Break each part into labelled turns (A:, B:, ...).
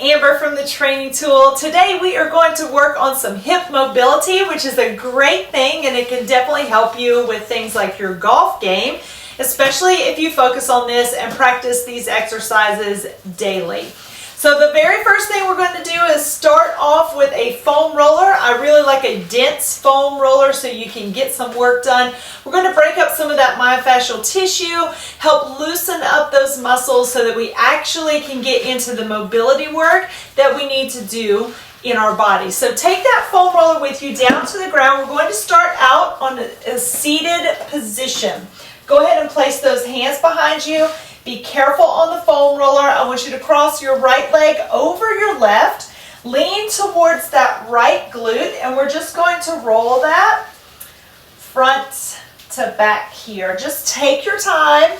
A: Amber from the Training Tool. Today we are going to work on some hip mobility, which is a great thing, and it can definitely help you with things like your golf game, especially if you focus on this and practice these exercises daily. So the very first thing we're going to do is start off with a foam roller. I really like a dense foam roller so you can get some work done. We're going to break up some of that myofascial tissue, help loosen up those muscles so that we actually can get into the mobility work that we need to do in our body. So take that foam roller with you down to the ground. We're going to start out on a seated position. Go ahead and place those hands behind you. Be careful on the foam roller. I want you to cross your right leg over your left. Lean towards that right glute, and we're just going to roll that front to back here. Just take your time.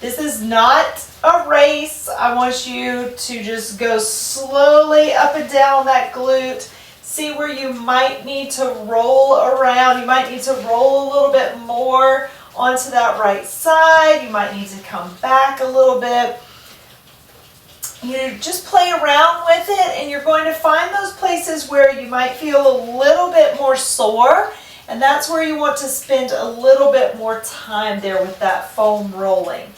A: This is not a race. I want you to just go slowly up and down that glute. See where you might need to roll around. You might need to roll a little bit more onto that right side. You might need to come back a little bit. You just play around with it, and you're going to find those places where you might feel a little bit more sore, and that's where you want to spend a little bit more time there with that foam rolling.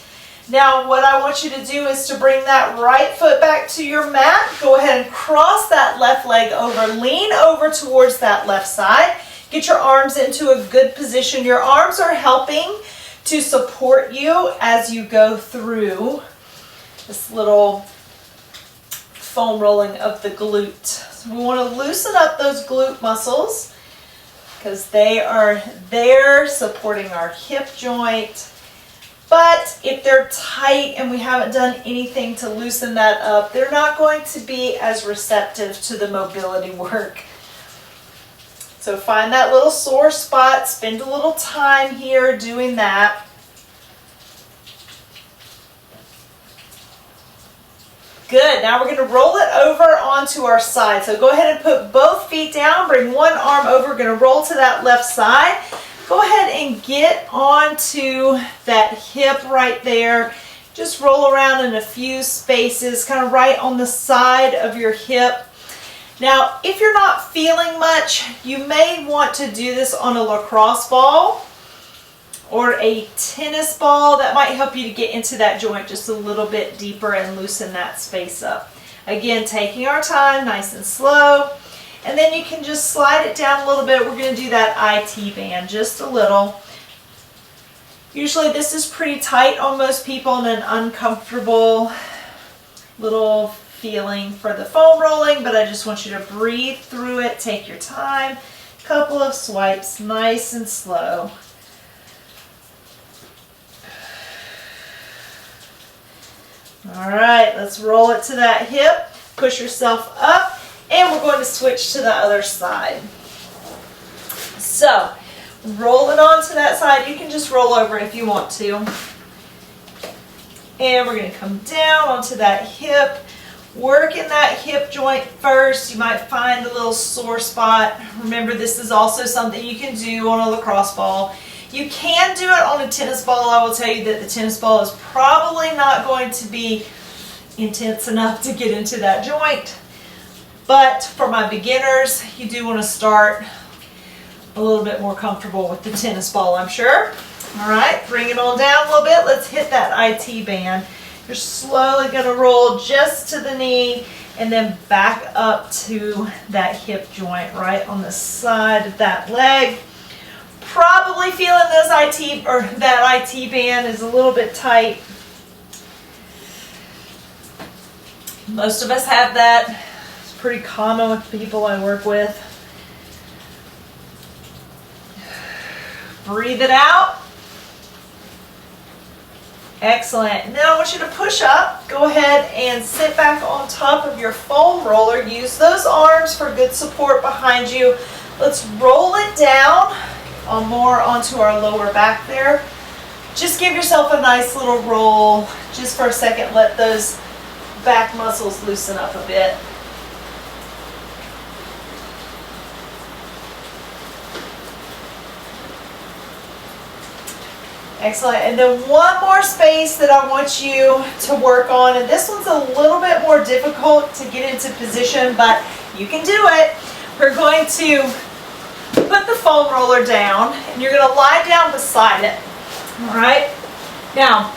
A: Now what I want you to do is to bring that right foot back to your mat. Go ahead and cross that left leg over. Lean over towards that left side. Get your arms into a good position. Your arms are helping to support you as you go through this little foam rolling of the glute. So we want to loosen up those glute muscles because they are there supporting our hip joint. But if they're tight and we haven't done anything to loosen that up, they're not going to be as receptive to the mobility work. So find that little sore spot, spend a little time here doing that. Good, now we're going to roll it over onto our side. So go ahead and put both feet down, bring one arm over, we're going to roll to that left side. Go ahead and get onto that hip right there. Just roll around in a few spaces, kind of right on the side of your hip. Now, if you're not feeling much, you may want to do this on a lacrosse ball or a tennis ball. That might help you to get into that joint just a little bit deeper and loosen that space up. Again, taking our time, nice and slow. And then you can just slide it down a little bit. We're going to do that IT band just a little. Usually this is pretty tight on most people and an uncomfortable little feeling for the foam rolling, but I just want you to breathe through it, take your time, couple of swipes, nice and slow. All right, let's roll it to that hip, push yourself up, and we're going to switch to the other side. So, roll it onto that side. You can just roll over if you want to. And we're going to come down onto that hip. Work in that hip joint first. You might find a little sore spot. Remember, this is also something you can do on a lacrosse ball. You can do it on a tennis ball. I will tell you that the tennis ball is probably not going to be intense enough to get into that joint. But for my beginners, you do want to start a little bit more comfortable with the tennis ball, I'm sure. All right, bring it on down a little bit. Let's hit that IT band. You're slowly going to roll just to the knee and then back up to that hip joint right on the side of that leg. Probably feeling that IT band is a little bit tight. Most of us have that. It's pretty common with people I work with. Breathe it out. Excellent. And then I want you to push up. Go ahead and sit back on top of your foam roller. Use those arms for good support behind you. Let's roll it down more onto our lower back there. Just give yourself a nice little roll. Just for a second, let those back muscles loosen up a bit. Excellent. And then one more space that I want you to work on, and this one's a little bit more difficult to get into position, but you can do it. We're going to put the foam roller down, and you're going to lie down beside it. All right? Now,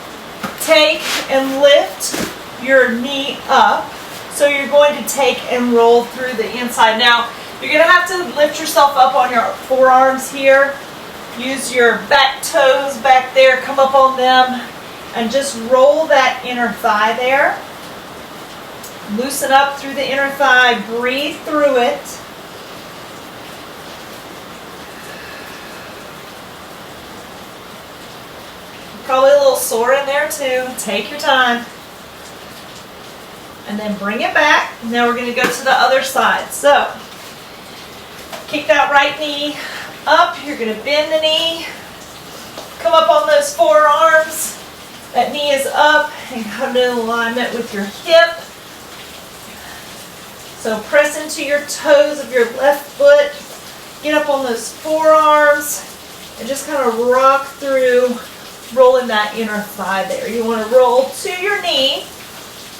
A: take and lift your knee up. So you're going to take and roll through the inside. Now, you're going to have to lift yourself up on your forearms here. Use your back toes back there, come up on them, and just roll that inner thigh there. Loosen up through the inner thigh, breathe through it. Probably a little sore in there too. Take your time. And then bring it back. Now we're going to go to the other side. So, kick that right knee up. You're going to bend the knee. Come up on those forearms. That knee is up and come to alignment with your hip. So press into your toes of your left foot. Get up on those forearms and just kind of rock through, rolling that inner thigh there. You want to roll to your knee.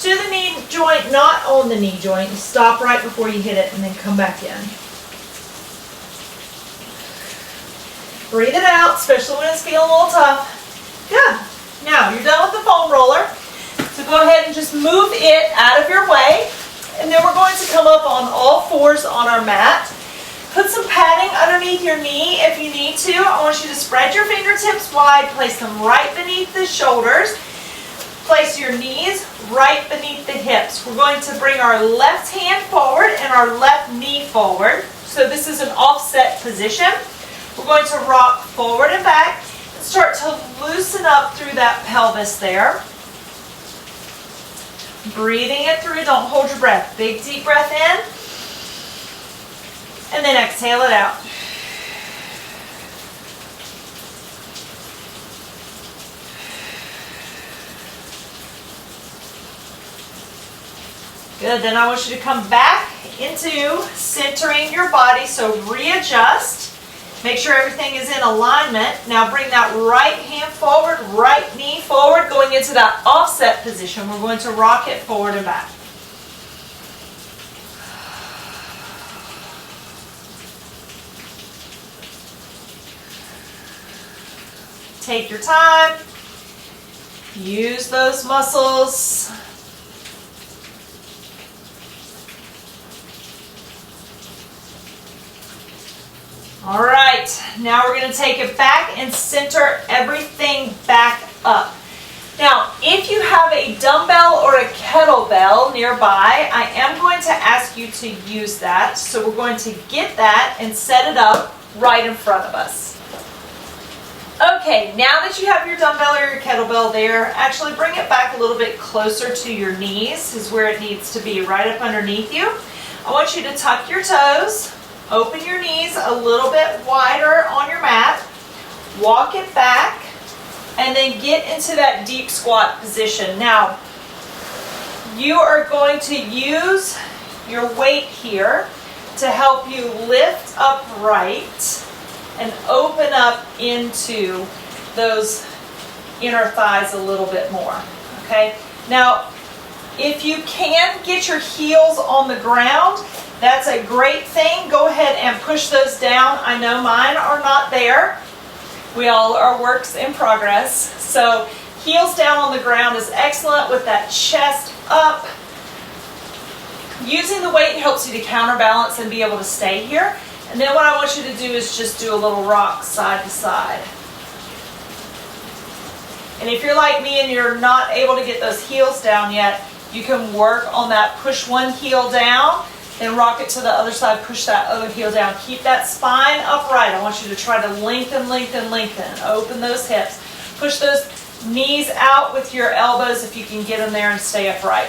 A: To the knee joint, not on the knee joint. Stop right before you hit it and then come back in. Breathe it out, especially when it's feeling a little tough. Good. Now, you're done with the foam roller. So go ahead and just move it out of your way. And then we're going to come up on all fours on our mat. Put some padding underneath your knee if you need to. I want you to spread your fingertips wide. Place them right beneath the shoulders. Place your knees right beneath the hips. We're going to bring our left hand forward and our left knee forward. So this is an offset position. We're going to rock forward and back and start to loosen up through that pelvis there. Breathing it through, don't hold your breath. Big deep breath in. And then exhale it out. Good, then I want you to come back into centering your body, so readjust. Make sure everything is in alignment. Now bring that right hand forward, right knee forward, going into that offset position. We're going to rock it forward and back. Take your time. Use those muscles. All right, now we're going to take it back and center everything back up. Now, if you have a dumbbell or a kettlebell nearby, I am going to ask you to use that. So we're going to get that and set it up right in front of us. Okay, now that you have your dumbbell or your kettlebell there, actually bring it back a little bit closer to your knees, is where it needs to be, right up underneath you. I want you to tuck your toes. Open your knees a little bit wider on your mat. Walk it back and then get into that deep squat position. Now, you are going to use your weight here to help you lift upright and open up into those inner thighs a little bit more. Okay? Now, if you can get your heels on the ground, that's a great thing. Go ahead and push those down. I know mine are not there. We all are works in progress. So heels down on the ground is excellent with that chest up. Using the weight helps you to counterbalance and be able to stay here. And then what I want you to do is just do a little rock side to side. And if you're like me and you're not able to get those heels down yet, you can work on that. Push one heel down. Then rock it to the other side, push that other heel down. Keep that spine upright. I want you to try to lengthen, lengthen, lengthen. Open those hips. Push those knees out with your elbows if you can get them there and stay upright.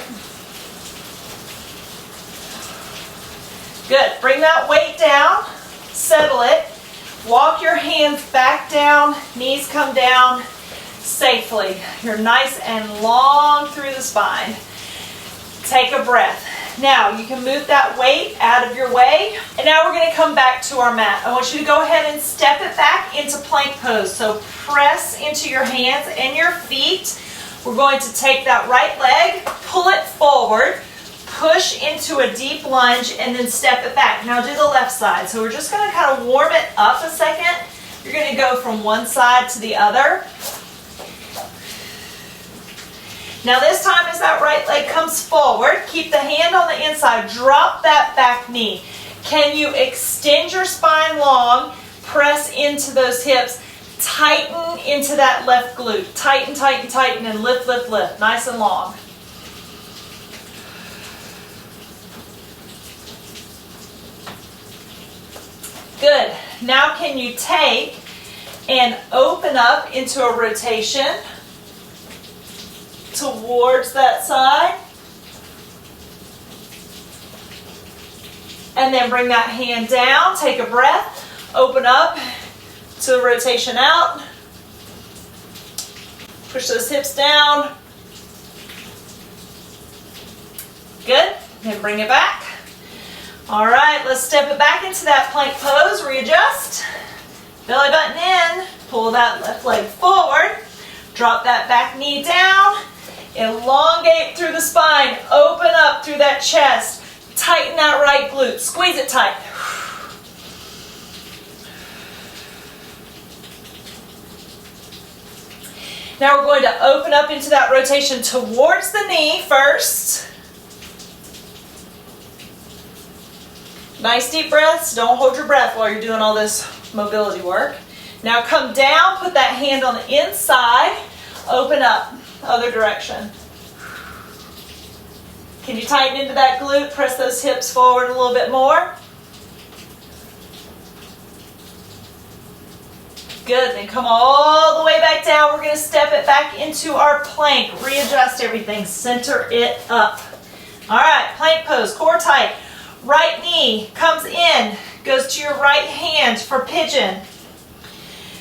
A: Good. Bring that weight down. Settle it. Walk your hands back down. Knees come down safely. You're nice and long through the spine. Take a breath. Now you can move that weight out of your way. And now we're going to come back to our mat. I want you to go ahead and step it back into plank pose. So press into your hands and your feet. We're going to take that right leg, pull it forward, push into a deep lunge, and then step it back. Now do the left side. So we're just going to kind of warm it up a second. You're going to go from one side to the other. Now this time as that right leg comes forward, keep the hand on the inside, drop that back knee. Can you extend your spine long, press into those hips, tighten into that left glute. Tighten, tighten, tighten, and lift, lift, lift. Nice and long. Good. Now can you take and open up into a rotation towards that side? And then bring that hand down, take a breath, open up to the rotation out. Push those hips down. Good. Then bring it back. All right, let's step it back into that plank pose. Readjust. Belly button in. Pull that left leg forward. Drop that back knee down. Elongate through the spine. Open up through that chest. Tighten that right glute. Squeeze it tight. Now we're going to open up into that rotation towards the knee first. Nice deep breaths. Don't hold your breath while you're doing all this mobility work. Now come down, put that hand on the inside, open up, other direction. Can you tighten into that glute? Press those hips forward a little bit more. Good, then come all the way back down. We're going to step it back into our plank. Readjust everything, center it up. All right, plank pose, core tight. Right knee comes in, goes to your right hand for pigeon.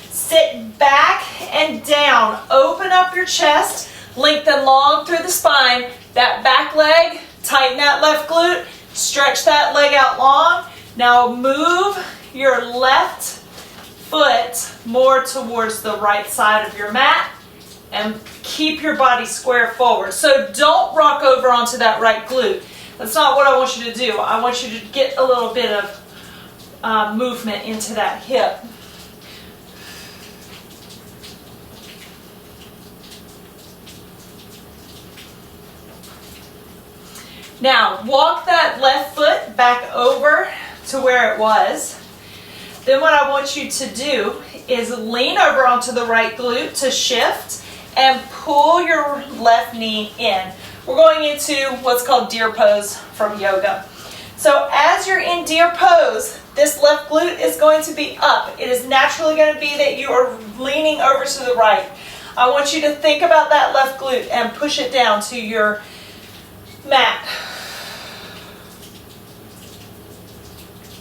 A: Sit back and down. Open up your chest, lengthen long through the spine. That back leg, tighten that left glute, stretch that leg out long. Now move your left foot more towards the right side of your mat and keep your body square forward. So don't rock over onto that right glute. That's not what I want you to do. I want you to get a little bit of movement into that hip. Now, walk that left foot back over to where it was. Then what I want you to do is lean over onto the right glute to shift and pull your left knee in. We're going into what's called deer pose from yoga. So as you're in deer pose, this left glute is going to be up. It is naturally going to be that you are leaning over to the right. I want you to think about that left glute and push it down to your mat.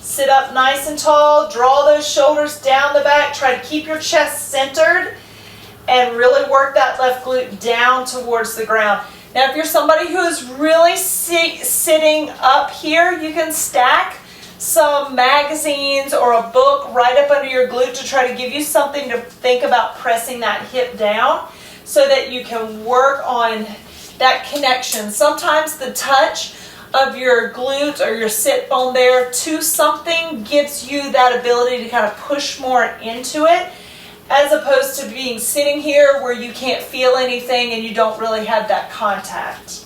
A: Sit up nice and tall, draw those shoulders down the back, try to keep your chest centered and really work that left glute down towards the ground. Now if you're somebody who is really sitting up here, you can stack some magazines or a book right up under your glute to try to give you something to think about pressing that hip down so that you can work on that connection. Sometimes the touch of your glute or your sit bone there to something gives you that ability to kind of push more into it, as opposed to being sitting here where you can't feel anything and you don't really have that contact.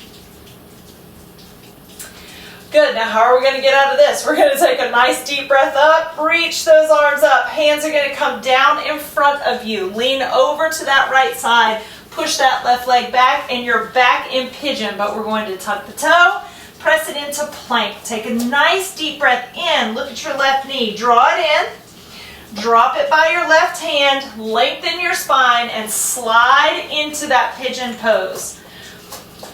A: Good, now how are we going to get out of this? We're going to take a nice deep breath up, reach those arms up. Hands are going to come down in front of you. Lean over to that right side, push that left leg back, and you're back in pigeon, but we're going to tuck the toe, press it into plank. Take a nice deep breath in, look at your left knee, draw it in, drop it by your left hand, lengthen your spine, and slide into that pigeon pose.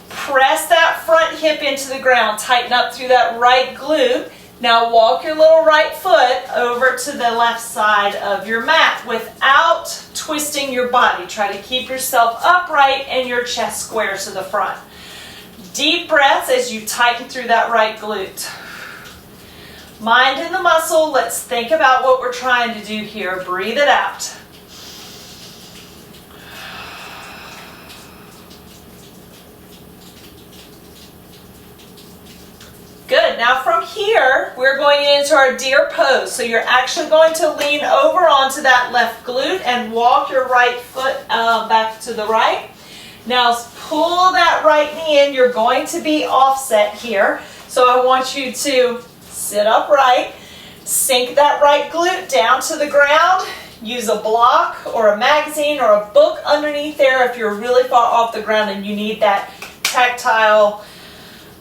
A: Press that front hip into the ground, tighten up through that right glute. Now walk your little right foot over to the left side of your mat without twisting your body. Try to keep yourself upright and your chest square to the front. Deep breaths as you tighten through that right glute. Mind in the muscle. Let's think about what we're trying to do here. Breathe it out. Good. Now from here, we're going into our deer pose. So you're actually going to lean over onto that left glute and walk your right foot back to the right. Now pull that right knee in. You're going to be offset here. So I want you to sit upright, sink that right glute down to the ground. Use a block or a magazine or a book underneath there if you're really far off the ground and you need that tactile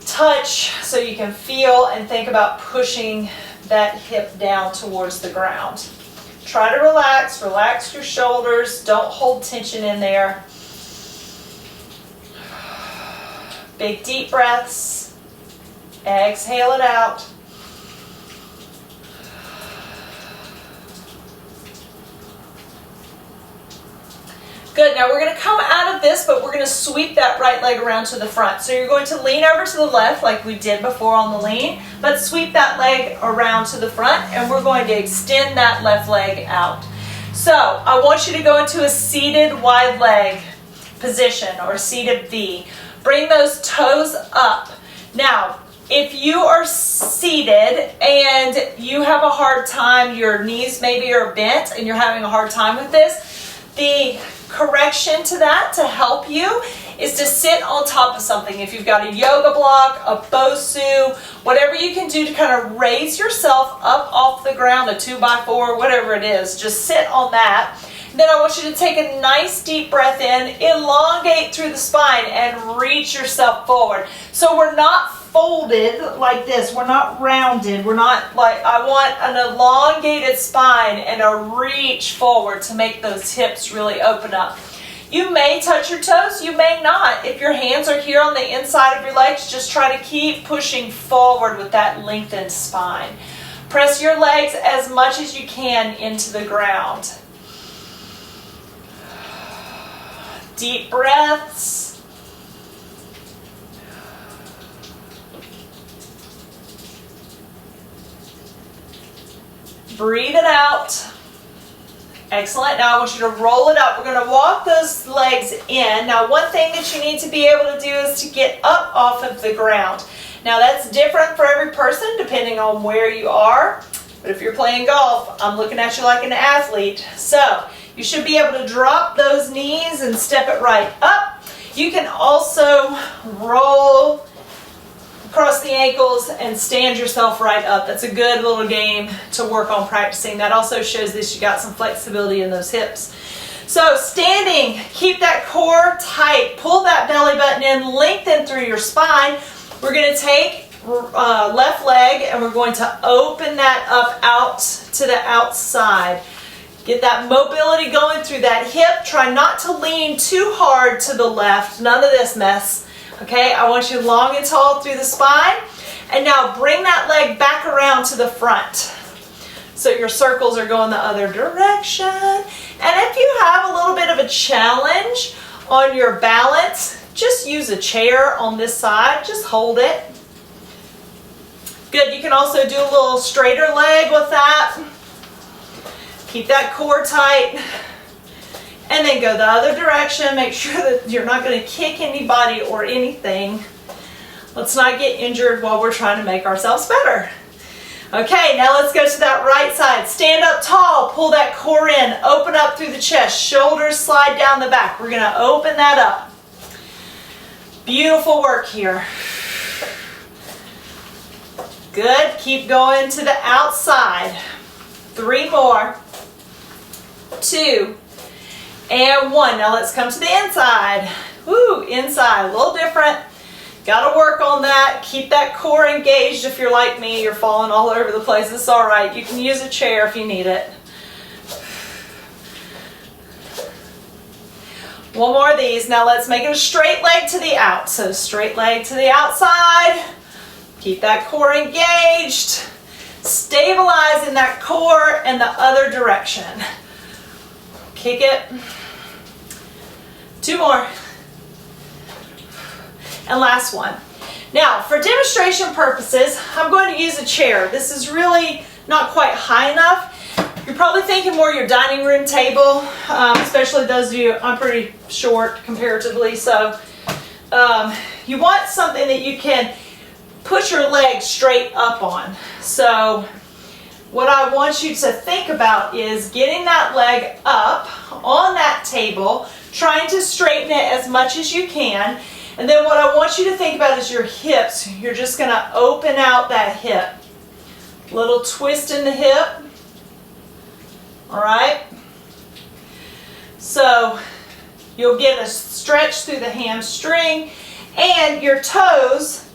A: touch so you can feel and think about pushing that hip down towards the ground. Try to relax your shoulders. Don't hold tension in there. Big deep breaths. Exhale it out. Good, now we're going to come out of this, but we're going to sweep that right leg around to the front. So you're going to lean over to the left like we did before on the lean, but sweep that leg around to the front and we're going to extend that left leg out. So I want you to go into a seated wide leg position or seated V. Bring those toes up. Now, if you are seated and you have a hard time, your knees maybe are bent and you're having a hard time with this, the correction to that to help you is to sit on top of something. If you've got a yoga block, a Bosu, whatever you can do to kind of raise yourself up off the ground, a 2x4, whatever it is, just sit on that. Then I want you to take a nice deep breath in, elongate through the spine and reach yourself forward. So we're not folded like this. We're not rounded. We're not like, I want an elongated spine and a reach forward to make those hips really open up. You may touch your toes, you may not. If your hands are here on the inside of your legs, just try to keep pushing forward with that lengthened spine. Press your legs as much as you can into the ground. Deep breaths. Breathe it out. Excellent. Now I want you to roll it up. We're going to walk those legs in. Now one thing that you need to be able to do is to get up off of the ground. Now that's different for every person depending on where you are. But if you're playing golf, I'm looking at you like an athlete. So you should be able to drop those knees and step it right up. You can also roll across the ankles and stand yourself right up. That's a good little game to work on practicing. That also shows that you got some flexibility in those hips. So standing, keep that core tight. Pull that belly button in, lengthen through your spine. We're going to take left leg and we're going to open that up out to the outside. Get that mobility going through that hip. Try not to lean too hard to the left. None of this mess. Okay, I want you long and tall through the spine. And now bring that leg back around to the front. So your circles are going the other direction. And if you have a little bit of a challenge on your balance, just use a chair on this side. Just hold it. Good, you can also do a little straighter leg with that. Keep that core tight. And then go the other direction. Make sure that you're not going to kick anybody or anything. Let's not get injured while we're trying to make ourselves better. Okay, now let's go to that right side. Stand up tall. Pull that core in. Open up through the chest. Shoulders slide down the back. We're going to open that up. Beautiful work here. Good. Keep going to the outside. 3 more. 2. And 1. Now let's come to the inside. Woo, inside, a little different. Got to work on that. Keep that core engaged. If you're like me, you're falling all over the place. It's all right. You can use a chair if you need it. 1 more of these. Now let's make it a straight leg to the out. So straight leg to the outside. Keep that core engaged. Stabilize in that core and the other direction. Kick it. 2 more. And last one. Now, for demonstration purposes, I'm going to use a chair. This is really not quite high enough. You're probably thinking more your dining room table, especially those of you, I'm pretty short comparatively, so you want something that you can put your legs straight up on. So what I want you to think about is getting that leg up on that table, trying to straighten it as much as you can. And then what I want you to think about is your hips. You're just going to open out that hip. Little twist in the hip. All right? So you'll get a stretch through the hamstring, and your toes,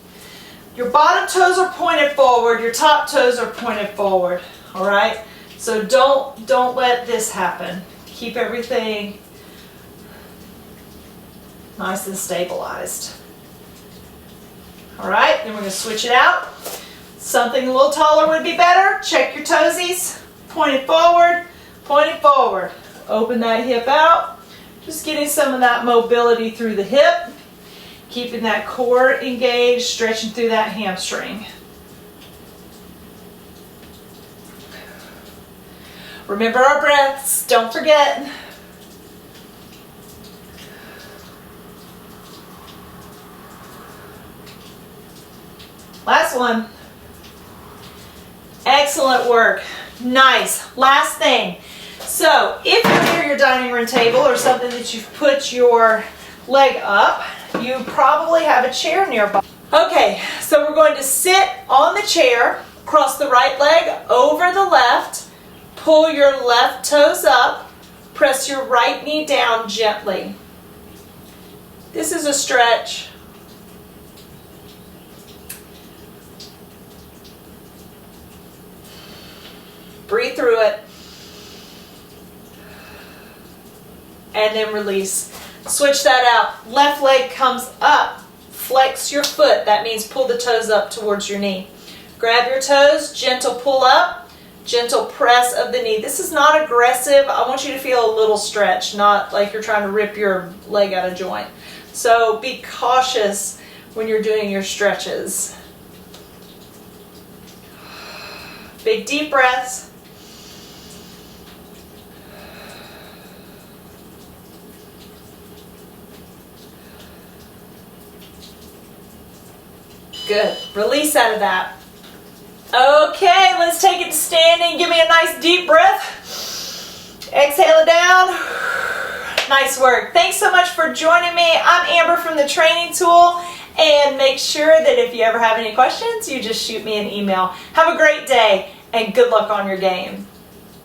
A: your bottom toes are pointed forward, your top toes are pointed forward. All right? So don't let this happen. Keep everything nice and stabilized. All right, then we're going to switch it out. Something a little taller would be better. Check your toesies. Point it forward, point it forward. Open that hip out. Just getting some of that mobility through the hip. Keeping that core engaged, stretching through that hamstring. Remember our breaths, don't forget. Last one. Excellent work. Nice. Last thing. So if you're near your dining room table or something that you've put your leg up, you probably have a chair nearby. Okay, so we're going to sit on the chair, cross the right leg over the left, pull your left toes up, press your right knee down gently. This is a stretch. Breathe through it. And then release. Switch that out. Left leg comes up. Flex your foot. That means pull the toes up towards your knee. Grab your toes. Gentle pull up. Gentle press of the knee. This is not aggressive. I want you to feel a little stretch, not like you're trying to rip your leg out of joint. So be cautious when you're doing your stretches. Big deep breaths. Good. Release out of that. Okay, let's take it to standing. Give me a nice deep breath. Exhale it down. Nice work. Thanks so much for joining me. I'm Amber from the Training Tool, and make sure that if you ever have any questions, you just shoot me an email. Have a great day, and good luck on your game.